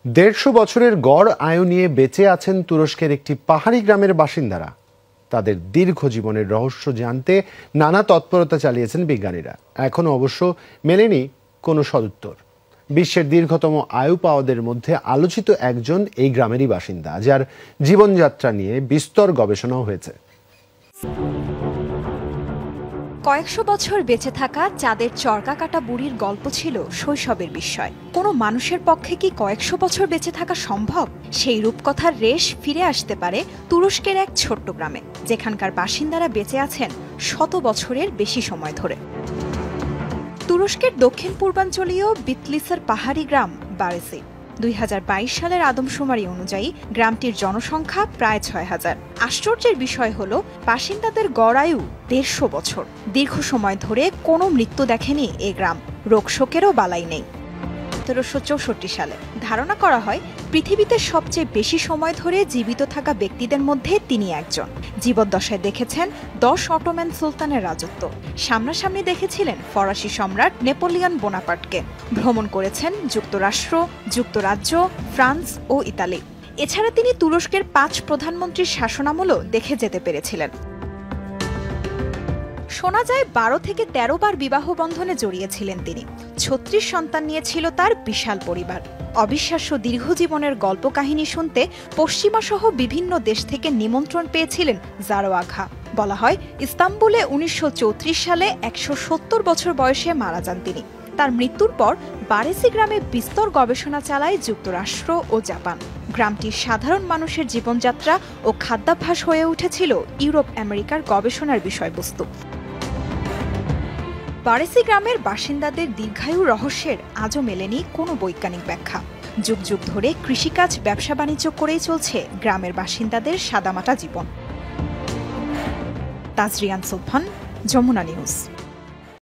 150 বছরের গড় আয়ু নিয়ে বেঁচে আছেন তুরস্কের একটি পাহাড়ি গ্রামের বাসিন্দারা। তাদের দীর্ঘ জীবনের রহস্য জানতে নানা তৎপরতা চালিয়েছেন বিজ্ঞানীরা। এখনো অবশ্য মেলেনি কোনো সদুত্তর। বিশ্বের দীর্ঘতম আয়ু পাওয়াদের মধ্যে আলোচিত একজন এই গ্রামেরই বাসিন্দা, যার জীবনযাত্রা নিয়ে বিস্তর গবেষণাও হয়েছে। কয়েকশো বছর বেঁচে থাকা চাঁদের চরকা কাটা বুড়ির গল্প ছিল শৈশবের বিস্ময়। কোনো মানুষের পক্ষে কি কয়েকশো বছর বেঁচে থাকা সম্ভব? সেই রূপকথার রেশ ফিরে আসতে পারে তুরস্কের এক ছোট্ট গ্রামে, যেখানকার বাসিন্দারা বেঁচে আছেন শত বছরের বেশি সময় ধরে। তুরস্কের দক্ষিণ পূর্বাঞ্চলীয় বিতলিসের পাহাড়ি গ্রাম বারেসি। 2022 সালের আদমশুমারি অনুযায়ী গ্রামটির জনসংখ্যা প্রায় 6000। আশ্চর্যের বিষয় হলো বাসিন্দাদের গড় আয়ু 150 বছর। দীর্ঘ সময় ধরে কোনো মৃত্যু দেখেনি এই গ্রাম, রোগ শোকেরও বালাই নেই। 1764 সালে ধারণা করা হয় পৃথিবীতে সবচেয়ে বেশি সময় ধরে জীবিত থাকা ব্যক্তিদের মধ্যে তিনি একজন। জীবদ্দশায় দেখেছেন 10 অটোম্যান সুলতানের রাজত্ব, সামনাসামনি দেখেছিলেন ফরাসি সম্রাট নেপোলিয়ন বোনাপার্টকে, ভ্রমণ করেছেন যুক্তরাষ্ট্র, যুক্তরাজ্য, ফ্রান্স ও ইতালি। এছাড়া তিনি তুরস্কের 5 প্রধানমন্ত্রীর শাসনামলও দেখে যেতে পেরেছিলেন। শোনা যায় 12 থেকে 13 বার বিবাহ বন্ধনে জড়িয়েছিলেন তিনি। 36 সন্তান নিয়েছিল তার বিশাল পরিবার। অবিশ্বাস্য দীর্ঘ জীবনের গল্প কাহিনী শুনতে পশ্চিমা সহ বিভিন্ন দেশ থেকে নিমন্ত্রণ পেয়েছিলেন জারোয়াঘা। বলা হয় ইস্তাম্বুলে 1934 সালে 170 বছর বয়সে মারা যান তিনি। তার মৃত্যুর পর বারেসি গ্রামে বিস্তর গবেষণা চালায় যুক্তরাষ্ট্র ও জাপান। গ্রামটির সাধারণ মানুষের জীবনযাত্রা ও খাদ্যাভ্যাস হয়ে উঠেছিল ইউরোপ আমেরিকার গবেষণার বিষয়বস্তু। বারেসি গ্রামের বাসিন্দাদের দীর্ঘায়ু রহস্যের আজও মেলেনি কোনো বৈজ্ঞানিক ব্যাখ্যা। যুগ যুগ ধরে কৃষিকাজ, ব্যবসা বাণিজ্য করেই চলছে গ্রামের বাসিন্দাদের সাদামাটা জীবন। তাজরিয়ান সুলতান, যমুনা নিউজ।